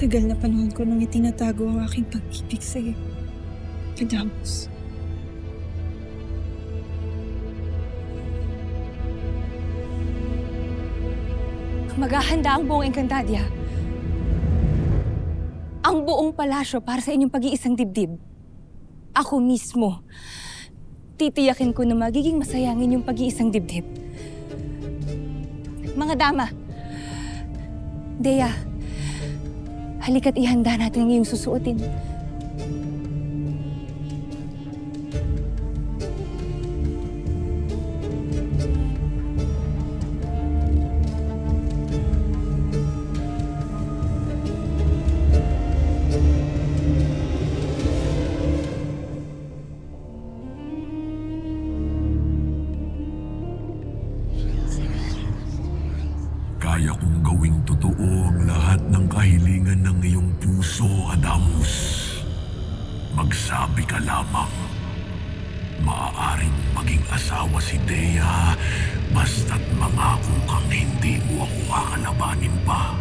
Tagal na panahon ko nang itinatago ang aking pag-ibig sa'yo, Adamus. Maghahanda ang buong Encantadia. Ang buong palasyo para sa inyong pag-iisang dibdib. Ako mismo. Titiyakin ko na magiging masayangin yung pag-iisang dibdib. Mga dama. Dea, halika't ihanda natin ang iyong susuotin. Kaya kong gawing totoo ang lahat ng kahilingan ng iyong puso, Adamus. Magsabi ka lamang. Maaaring maging asawa si Dea basta't mangako kang hindi mo ako kakalabanin pa.